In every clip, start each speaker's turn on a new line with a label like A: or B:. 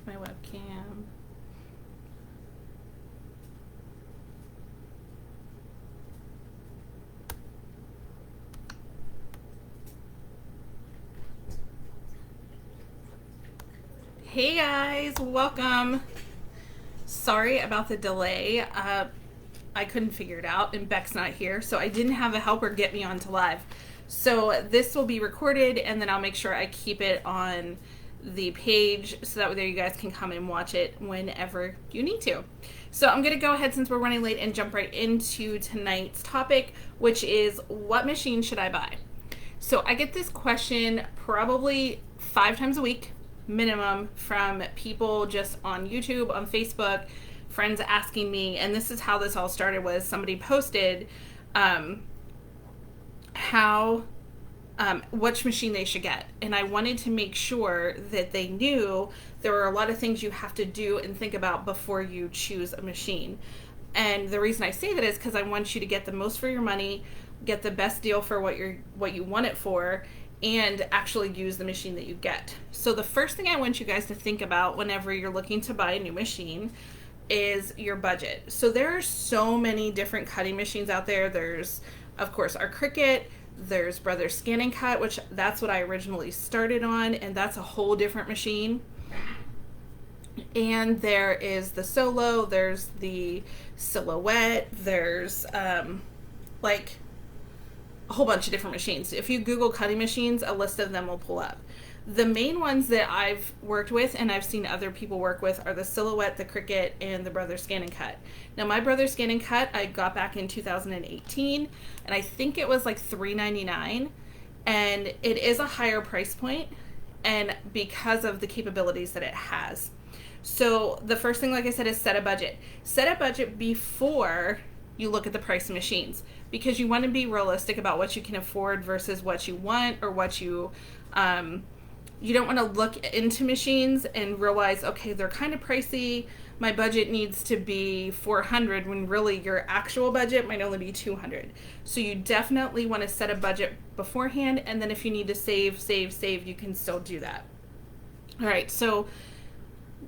A: my webcam. Hey guys, welcome. Sorry about the delay. I couldn't figure it out, and Beck's not here, so I didn't have a helper get me onto live. So this will be recorded, and then I'll make sure I keep it on the page so that way you guys can come and watch it whenever you need to. So I'm going to go ahead, since we're running late, and jump right into tonight's topic, which is what machine should I buy? So I get this question probably 5 times a week minimum from people just on YouTube, on Facebook, friends asking me, and this is how this all started. Was somebody posted which machine they should get, and I wanted to make sure that they knew there were a lot of things you have to do and think about before you choose a machine. And the reason I say that is because I want you to get the most for your money, get the best deal for what you want it for, and actually use the machine that you get. So the first thing I want you guys to think about whenever you're looking to buy a new machine is your budget. So there are so many different cutting machines out there. There's, of course, our Cricut. There's Brother Scan and Cut, which that's what I originally started on, and that's a whole different machine. And there is the Solo, there's the Silhouette, there's like a whole bunch of different machines. If you Google cutting machines, a list of them will pull up. The main ones that I've worked with and I've seen other people work with are the Silhouette, the Cricut, and the Brother Scan and Cut. Now my Brother Scan and Cut I got back in 2018, and I think it was like $3.99, and it is a higher price point, and because of the capabilities that it has. So the first thing, like I said, is set a budget. Set a budget before you look at the price of machines, because you want to be realistic about what you can afford versus what you want, or what you don't want to look into machines and realize, okay, they're kind of pricey, my budget needs to be $400, when really your actual budget might only be $200. So you definitely want to set a budget beforehand, and then if you need to save, you can still do that. All right, so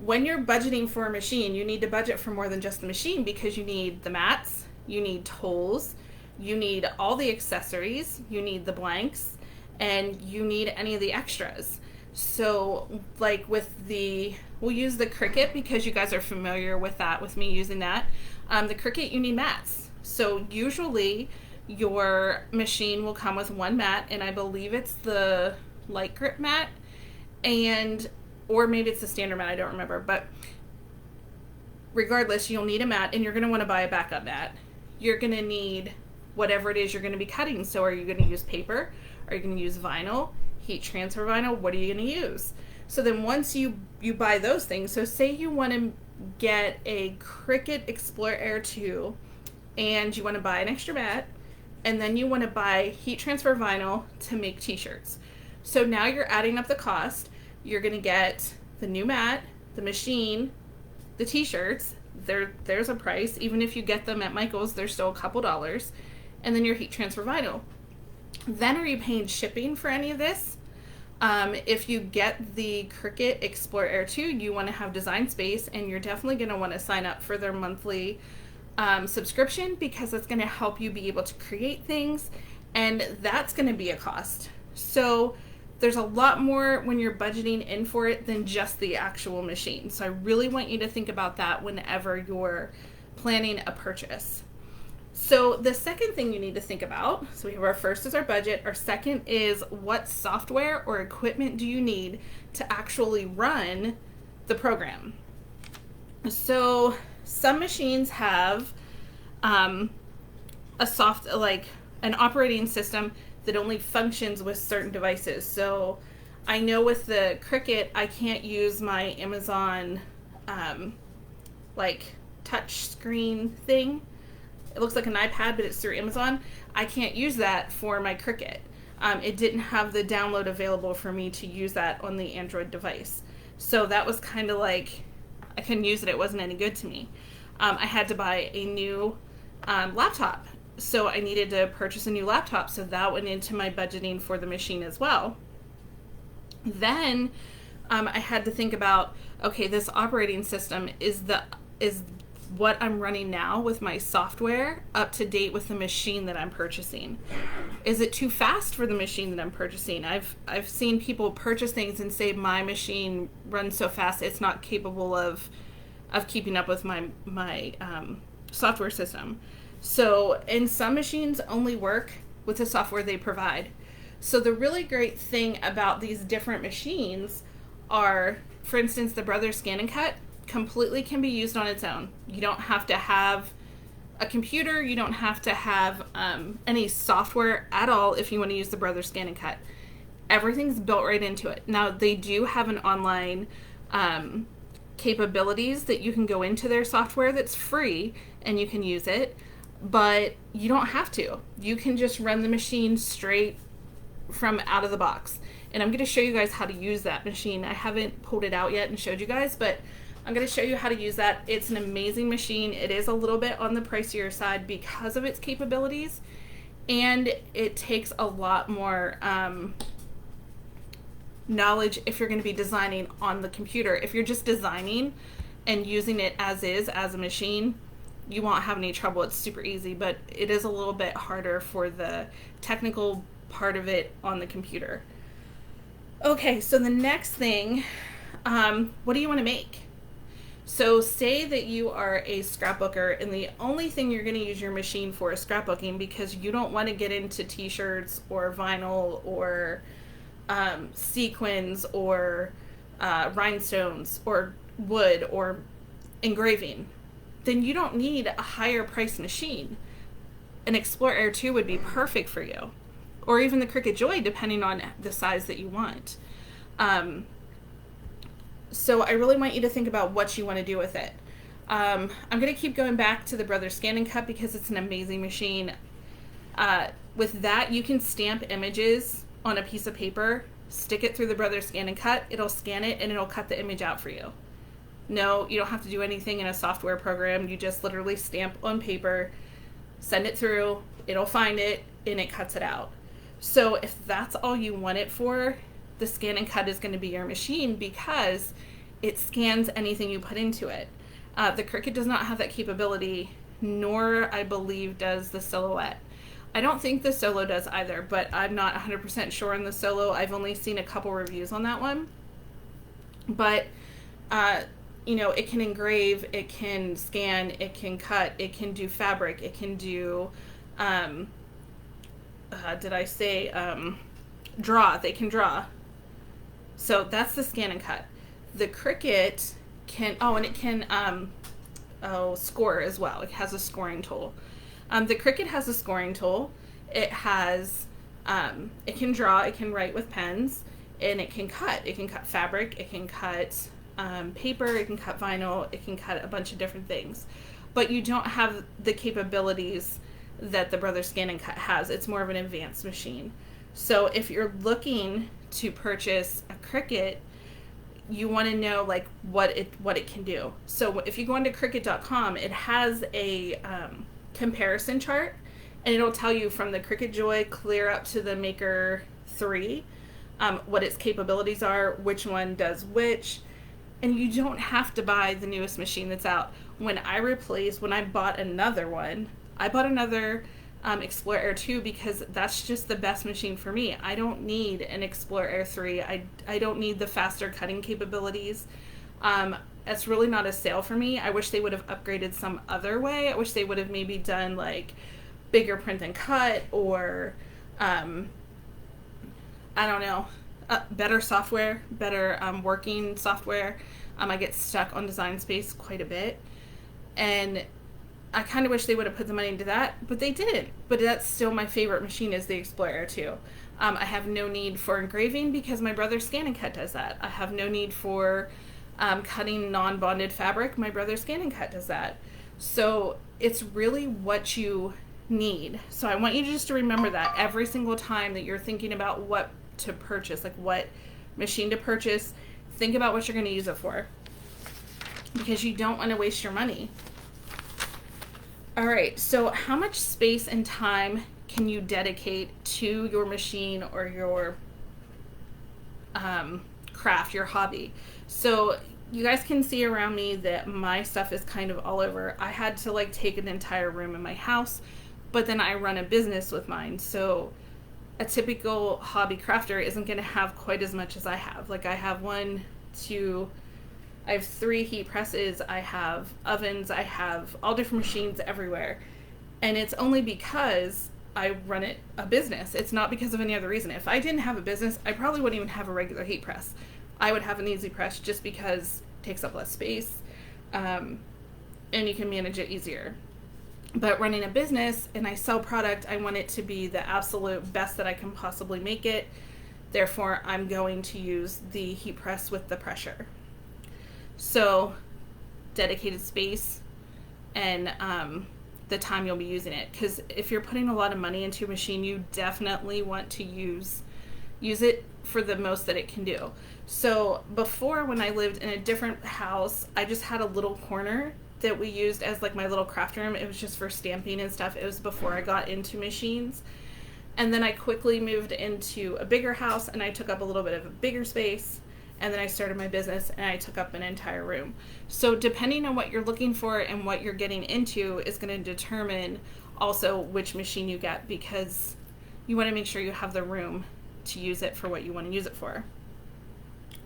A: when you're budgeting for a machine, you need to budget for more than just the machine, because you need the mats, you need tools, you need all the accessories, you need the blanks, and you need any of the extras. So like we'll use the Cricut because you guys are familiar with that, with me using that. The Cricut, you need mats. So usually your machine will come with one mat, and I believe it's the light grip mat, or maybe it's the standard mat, I don't remember. But regardless, you'll need a mat, and you're going to want to buy a backup mat. You're going to need whatever it is you're going to be cutting. So are you going to use paper? Are you going to use vinyl? Heat transfer vinyl? What are you going to use? So then once you buy those things, so say you want to get a Cricut Explorer Air 2, and you want to buy an extra mat, and then you want to buy heat transfer vinyl to make t-shirts. So now you're adding up the cost. You're going to get the new mat, the machine, the t-shirts. There's a price. Even if you get them at Michael's, there's still a couple dollars. And then your heat transfer vinyl. Then are you paying shipping for any of this? If you get the Cricut Explorer Air 2, you want to have Design Space, and you're definitely going to want to sign up for their monthly subscription, because it's going to help you be able to create things, and that's going to be a cost. So there's a lot more when you're budgeting in for it than just the actual machine. So I really want you to think about that whenever you're planning a purchase. So the second thing you need to think about, so we have our first is our budget. Our second is what software or equipment do you need to actually run the program. So some machines have an operating system that only functions with certain devices. So I know with the Cricut, I can't use my Amazon touch screen thing. It looks like an iPad, but it's through Amazon. I can't use that for my Cricut. It didn't have the download available for me to use that on the Android device. So that was kind of like, I couldn't use it. It wasn't any good to me. I had to buy a new laptop. So I needed to purchase a new laptop. So that went into my budgeting for the machine as well. Then I had to think about, okay, this operating system is what I'm running now with my software up to date with the machine that I'm purchasing? Is it too fast for the machine that I'm purchasing? I've seen people purchase things and say my machine runs so fast it's not capable of keeping up with my software system. So, and some machines only work with the software they provide. So the really great thing about these different machines are, for instance, the Brothers Scan and Cut completely can be used on its own. You don't have to have a computer. You don't have to have any software at all if you want to use the Brothers Scan and Cut. Everything's built right into it. Now, they do have an online capabilities that you can go into their software that's free and you can use it, but you don't have to. You can just run the machine straight from out of the box. And I'm going to show you guys how to use that machine. I haven't pulled it out yet and showed you guys, but I'm going to show you how to use that. It's an amazing machine. It is a little bit on the pricier side because of its capabilities, and it takes a lot more knowledge if you're going to be designing on the computer. If you're just designing and using it as is, as a machine, you won't have any trouble. It's super easy, but it is a little bit harder for the technical part of it on the computer. Okay, so the next thing, what do you want to make? So say that you are a scrapbooker and the only thing you're going to use your machine for is scrapbooking because you don't want to get into t-shirts or vinyl or sequins or rhinestones or wood or engraving. Then you don't need a higher price machine. An Explorer Air 2 would be perfect for you. Or even the Cricut Joy, depending on the size that you want. So I really want you to think about what you want to do with it. I'm going to keep going back to the Brothers Scan and Cut because it's an amazing machine. With that, you can stamp images on a piece of paper, stick it through the Brothers Scan and Cut, it'll scan it, and it'll cut the image out for you. No, you don't have to do anything in a software program. You just literally stamp on paper, send it through, it'll find it, and it cuts it out. So if that's all you want it for, the Scan and Cut is going to be your machine because it scans anything you put into it. The Cricut does not have that capability, nor I believe does the Silhouette. I don't think the Solo does either, but I'm not 100% sure on the Solo. I've only seen a couple reviews on that one. But, you know, it can engrave, it can scan, it can cut, it can do fabric, it can do, draw. They can draw. So that's the Scan and Cut. The Cricut can, and it can score as well. It has a scoring tool. The Cricut has a scoring tool. It has, it can draw, it can write with pens, and it can cut. It can cut fabric, it can cut paper, it can cut vinyl, it can cut a bunch of different things. But you don't have the capabilities that the Brothers Scan and Cut has. It's more of an advanced machine. So if you're looking to purchase a Cricut, you want to know like what it can do. So if you go into Cricut.com, it has a comparison chart, and it'll tell you from the Cricut Joy clear up to the Maker 3 what its capabilities are, which one does which, and you don't have to buy the newest machine that's out. When I bought another one, I bought another Explorer Air 2 because that's just the best machine for me. I don't need an Explorer Air 3. I don't need the faster cutting capabilities. It's really not a sale for me. I wish they would have upgraded some other way. I wish they would have maybe done like bigger print and cut, or I don't know, better software, better working software. I get stuck on Design Space quite a bit, and I kind of wish they would have put the money into that, but they didn't. But that's still my favorite machine is the Explorer Air 2. I have no need for engraving because my Brothers Scan and Cut does that. I have no need for cutting non-bonded fabric. My Brothers Scan and Cut does that. So it's really what you need. So I want you just to remember that every single time that you're thinking about what to purchase, like what machine to purchase, think about what you're going to use it for, because you don't want to waste your money. All right, so how much space and time can you dedicate to your machine or your craft, your hobby. So you guys can see around me that my stuff is kind of all over. I had to like take an entire room in my house, but then I run a business with mine. So a typical hobby crafter isn't going to have quite as much as I have. Like I have I have 3 heat presses, I have ovens, I have all different machines everywhere. And it's only because I run a business. It's not because of any other reason. If I didn't have a business, I probably wouldn't even have a regular heat press. I would have an easy press just because it takes up less space, and you can manage it easier. But running a business and I sell product, I want it to be the absolute best that I can possibly make it. Therefore, I'm going to use the heat press with the pressure. So, dedicated space and the time you'll be using it. Because if you're putting a lot of money into a machine, you definitely want to use it for the most that it can do. So before, when I lived in a different house, I just had a little corner that we used as like my little craft room. It was just for stamping and stuff. It was before I got into machines. And then I quickly moved into a bigger house and I took up a little bit of a bigger space. And then I started my business and I took up an entire room. So depending on what you're looking for and what you're getting into is going to determine also which machine you get, because you want to make sure you have the room to use it for what you want to use it for.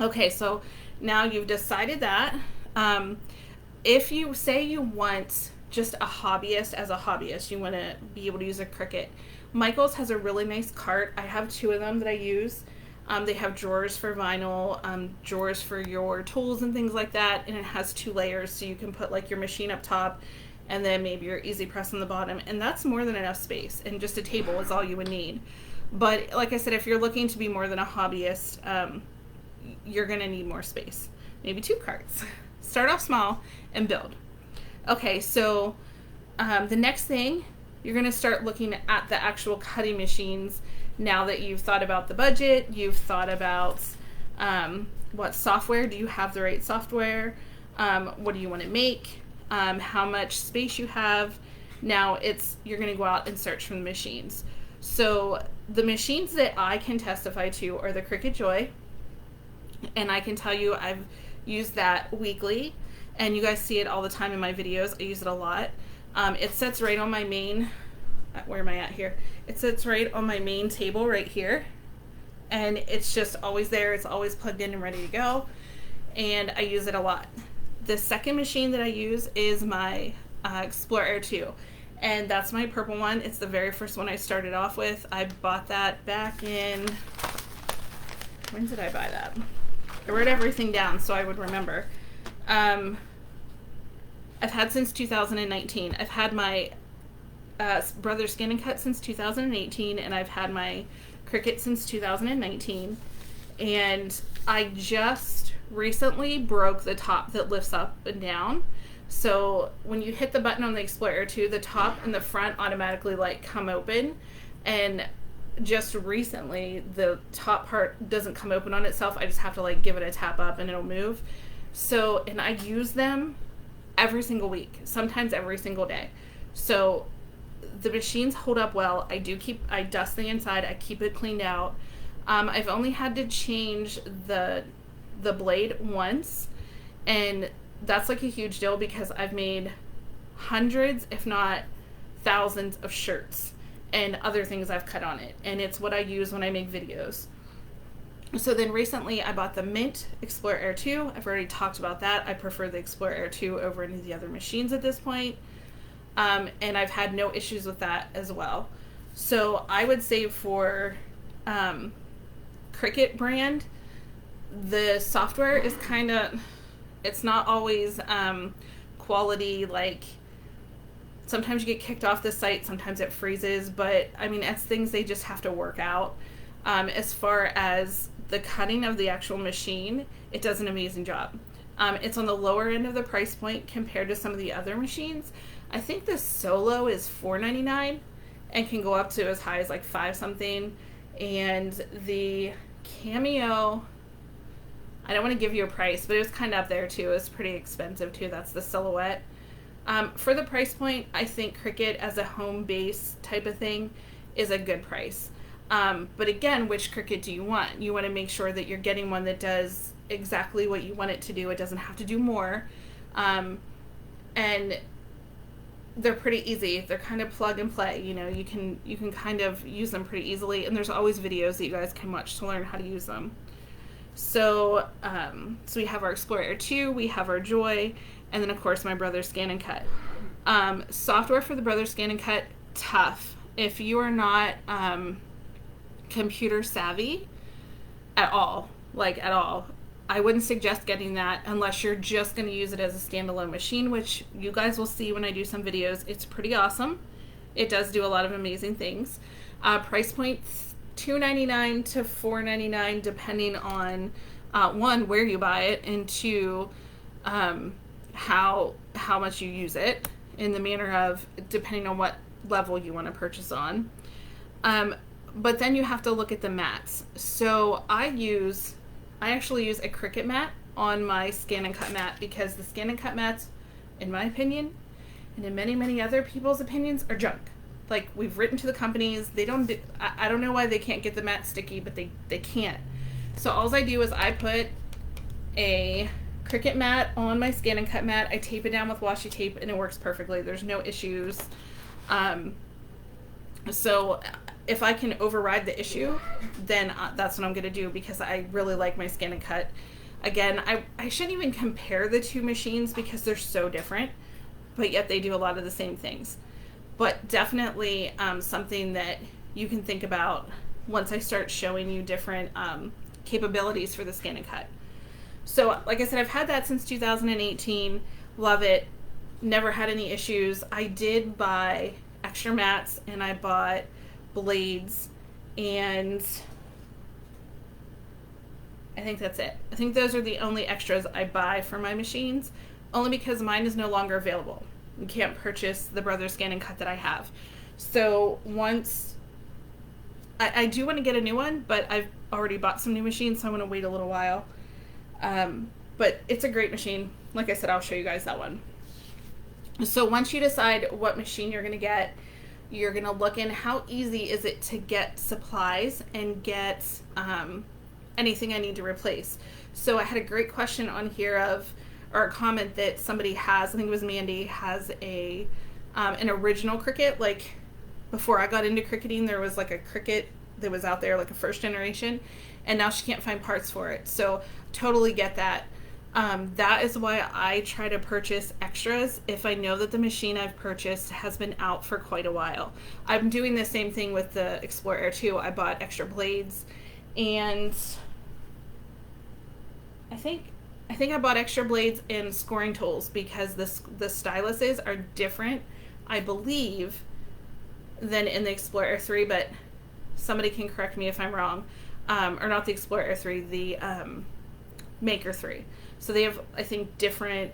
A: Okay, so now you've decided that. If you say you want just a hobbyist as a hobbyist, you want to be able to use a Cricut. Michael's has a really nice cart. I have 2 of them that I use. They have drawers for vinyl, drawers for your tools and things like that, and it has 2 layers, so you can put like your machine up top and then maybe your easy press on the bottom, and that's more than enough space, and just a table is all you would need. But like I said, if you're looking to be more than a hobbyist, you're going to need more space. Maybe 2 carts. Start off small and build. Okay, so the next thing, you're going to start looking at the actual cutting machines. Now that you've thought about the budget, you've thought about what software, do you have the right software, what do you want to make, how much space you have. Now you're going to go out and search for the machines. So the machines that I can testify to are the Cricut Joy, and I can tell you I've used that weekly, and you guys see it all the time in my videos. I use it a lot. It sits right on my main, where am I at here? It sits right on my main table right here, and it's just always there. It's always plugged in and ready to go, and I use it a lot. The second machine that I use is my Explorer Air 2, and that's my purple one. It's the very first one I started off with. I bought that back in, when did I buy that? I wrote everything down so I would remember. I've had since 2019. I've had my Brother Scan and Cut since 2018, and I've had my Cricut since 2019. And I just recently broke the top that lifts up and down. So when you hit the button on the Explorer 2, the top and the front automatically like come open, and just recently the top part doesn't come open on itself. I just have to like give it a tap up and it'll move. So, and I use them every single week, sometimes every single day. So the machines hold up well. I dust the inside, I keep it cleaned out. I've only had to change the blade once, and that's like a huge deal because I've made hundreds, if not thousands of shirts and other things I've cut on it, and it's what I use when I make videos. So then recently I bought the Mint Explorer Air 2. I've already talked about that. I prefer the Explorer Air 2 over any of the other machines at this point. And I've had no issues with that as well. So I would say for Cricut brand, the software is kind of, it's not always quality. Like sometimes you get kicked off the site, sometimes it freezes, but I mean, it's things they just have to work out. As far as the cutting of the actual machine, it does an amazing job. It's on the lower end of the price point compared to some of the other machines. I think the Solo is $4.99 and can go up to as high as like $5 something. And the Cameo, I don't want to give you a price, but it was kind of up there too. It's pretty expensive too. That's the Silhouette. For the price point, I think Cricut as a home base type of thing is a good price. But again, which Cricut do you want? You want to make sure that you're getting one that does exactly what you want it to do. It doesn't have to do more. And they're pretty easy. They're kind of plug and play. You know, you can kind of use them pretty easily, and there's always videos that you guys can watch to learn how to use them. So, so we have our Explorer Air 2, we have our Joy, and then of course my Brother Scan and Cut. Software for the Brother Scan and Cut, tough. If you are not computer savvy at all, like at all, I wouldn't suggest getting that unless you're just going to use it as a standalone machine, which you guys will see when I do some videos. It's pretty awesome. It does do a lot of amazing things. Price point $2.99 to $4.99 depending on one, where you buy it, and two, how much you use it, in the manner of depending on what level you want to purchase on. But then you have to look at the mats. So I actually use a Cricut mat on my Scan and Cut mat, because the Scan and Cut mats, in my opinion, and in many other people's opinions, are junk. Like, we've written to the companies, they don't do, I don't know why they can't get the mat sticky, but they can't. So all I do is I put a Cricut mat on my Scan and Cut mat, I tape it down with washi tape, and it works perfectly. There's no issues. So if I can override the issue, then that's what I'm going to do, because I really like my Scan and Cut. Again, I shouldn't even compare the two machines because they're so different, but yet they do a lot of the same things. But definitely something that you can think about once I start showing you different capabilities for the Scan and Cut. So like I said, I've had that since 2018. Love it. Never had any issues. I did buy extra mats, and I bought blades, and I think that's it. I think those are the only extras I buy for my machines, only because mine is no longer available. You can't purchase the Brother Scan and Cut that I have. So once I do want to get a new one, but I've already bought some new machines, so I'm going to wait a little while. But it's a great machine. Like I said, I'll show you guys that one. So once you decide what machine you're going to get, you're going to look in how easy is it to get supplies and get anything I need to replace. So I had a great question on here or a comment that somebody has, I think it was Mandy, has an original Cricut. Like, before I got into Cricketing, there was like a Cricut that was out there, like a first generation, and now she can't find parts for it. So totally get that. That is why I try to purchase extras if I know that the machine I've purchased has been out for quite a while. I'm doing the same thing with the Explorer Air 2. I bought extra blades, and I think I bought extra blades and scoring tools because the styluses are different, I believe, than in the Explorer Air 3, but somebody can correct me if I'm wrong. Or not the Explorer Air 3, the Maker 3. So they have, I think, different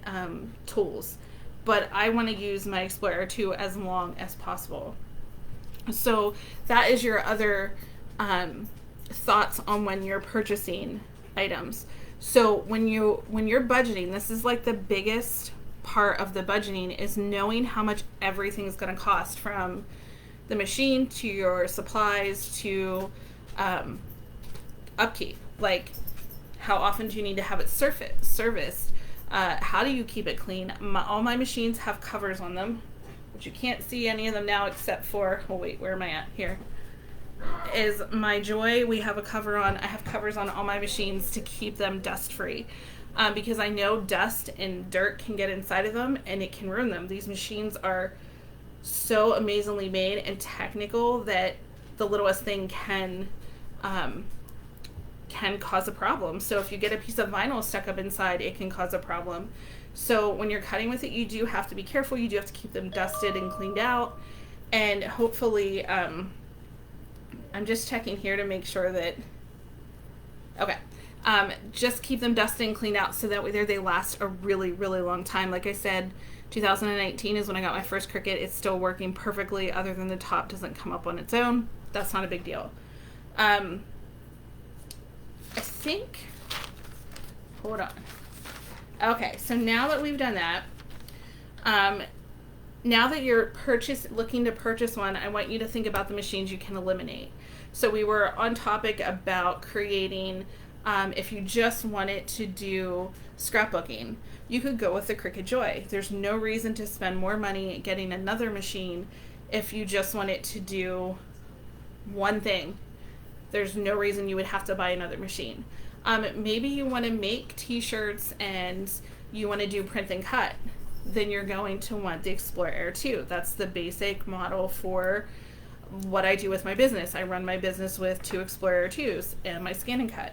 A: tools. But I want to use my Explorer Air 2 as long as possible. So that is your other thoughts on when you're purchasing items. So when you're budgeting, this is like the biggest part of the budgeting, is knowing how much everything is going to cost, from the machine to your supplies to upkeep. Like, how often do you need to have it serviced? How do you keep it clean? All my machines have covers on them, which you can't see any of them now except for, oh wait, where am I at? Here is my Joy. We have a cover on. I have covers on all my machines to keep them dust free, because I know dust and dirt can get inside of them and it can ruin them. These machines are so amazingly made and technical that the littlest thing can cause a problem. So if you get a piece of vinyl stuck up inside, it can cause a problem. So when you're cutting with it, you do have to be careful. You do have to keep them dusted and cleaned out, and hopefully I'm just checking here to make sure that, okay, just keep them dusted and cleaned out so that way they last a really long time. Like I said, 2019 is when I got my first Cricut. It's still working perfectly, other than the top doesn't come up on its own. That's not a big deal. I think, hold on. Okay, so now that we've done that, now that you're looking to purchase one, I want you to think about the machines you can eliminate. So we were on topic about creating, if you just wanted to do scrapbooking, you could go with the Cricut Joy. There's no reason to spend more money getting another machine if you just wanted to do one thing. There's no reason you would have to buy another machine. Maybe you want to make t-shirts and you want to do print and cut. Then you're going to want the Explorer Air 2. That's the basic model for what I do with my business. I run my business with 2 Explorer Air 2s and my scan and cut.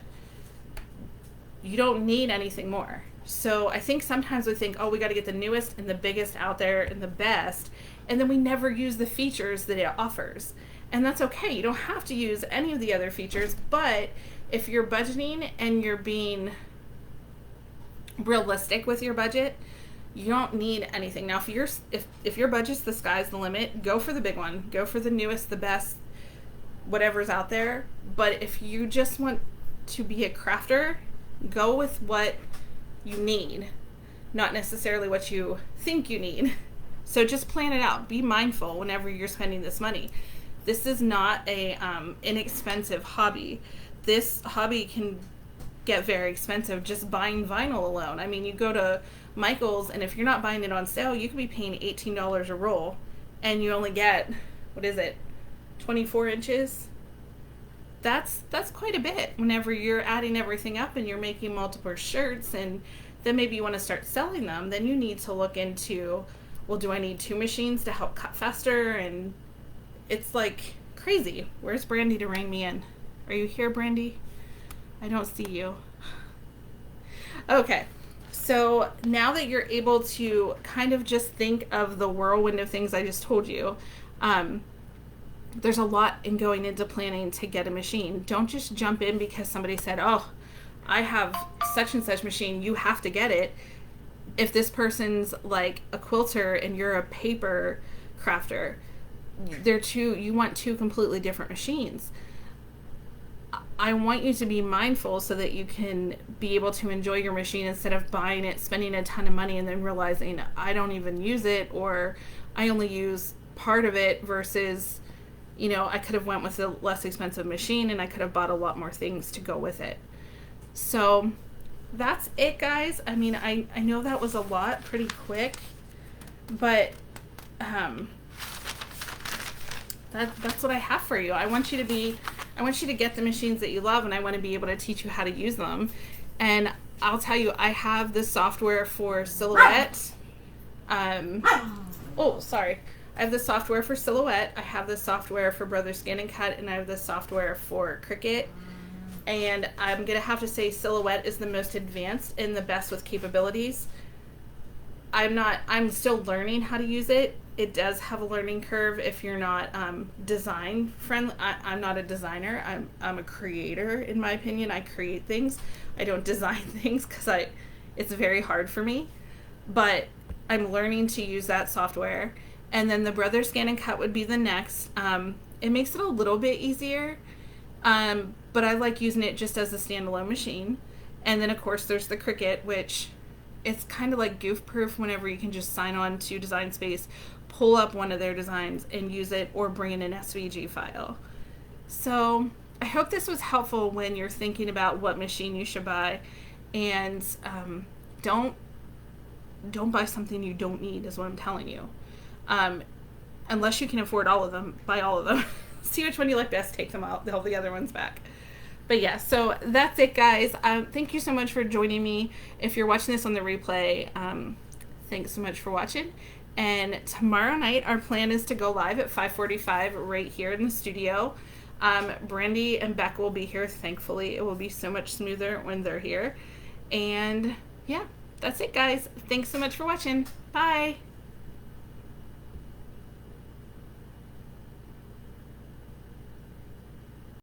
A: You don't need anything more. So I think sometimes we think, oh, we got to get the newest and the biggest out there and the best, and then we never use the features that it offers. And that's okay. You don't have to use any of the other features, but if you're budgeting and you're being realistic with your budget, you don't need anything. Now, if your budget's the sky's the limit, go for the big one. Go for the newest, the best, whatever's out there. But if you just want to be a crafter, go with what you need, not necessarily what you think you need. So just plan it out. Be mindful whenever you're spending this money. This is not a inexpensive hobby. This hobby can get very expensive just buying vinyl alone. I mean, you go to Michael's, and if you're not buying it on sale, you could be paying $18 a roll, and you only get, 24 inches? That's quite a bit whenever you're adding everything up and you're making multiple shirts, and then maybe you want to start selling them. Then you need to look into, well, do I need 2 machines to help cut faster? And it's like crazy. Where's Brandy to rein me in? Are you here, Brandy? I don't see you. Okay, so now that you're able to kind of just think of the whirlwind of things I just told you, there's a lot in going into planning to get a machine. Don't just jump in because somebody said, oh, I have such and such machine, you have to get it. If this person's like a quilter and you're a paper crafter, you want 2 completely different machines. I want you to be mindful so that you can be able to enjoy your machine instead of buying it, spending a ton of money, and then realizing I don't even use it, or I only use part of it versus, I could have went with a less expensive machine and I could have bought a lot more things to go with it. So that's it, guys. I mean, I know that was a lot pretty quick, but that's what I have for you. I want you to get the machines that you love, and I want to be able to teach you how to use them. And I'll tell you, I have the software for Silhouette. Sorry. I have the software for Silhouette. I have the software for Brother Scan and Cut, and I have the software for Cricut. And I'm going to have to say Silhouette is the most advanced and the best with capabilities. I'm still learning how to use it. It does have a learning curve if you're not design friendly. I'm not a designer. I'm a creator, in my opinion. I create things. I don't design things because it's very hard for me. But I'm learning to use that software. And then the Brother Scan and Cut would be the next. It makes it a little bit easier, but I like using it just as a standalone machine. And then, of course, there's the Cricut, which it's kind of like goof-proof whenever you can just sign on to Design Space, pull up one of their designs and use it, or bring in an SVG file. So I hope this was helpful when you're thinking about what machine you should buy. And don't buy something you don't need, is what I'm telling you. Unless you can afford all of them, buy all of them. See which one you like best, take them out, all the other ones back. But yeah, so that's it, guys. Thank you so much for joining me. If you're watching this on the replay, thanks so much for watching. And tomorrow night, our plan is to go live at 5:45 right here in the studio. Brandy and Beck will be here, thankfully. It will be so much smoother when they're here. And yeah, that's it, guys. Thanks so much for watching. Bye.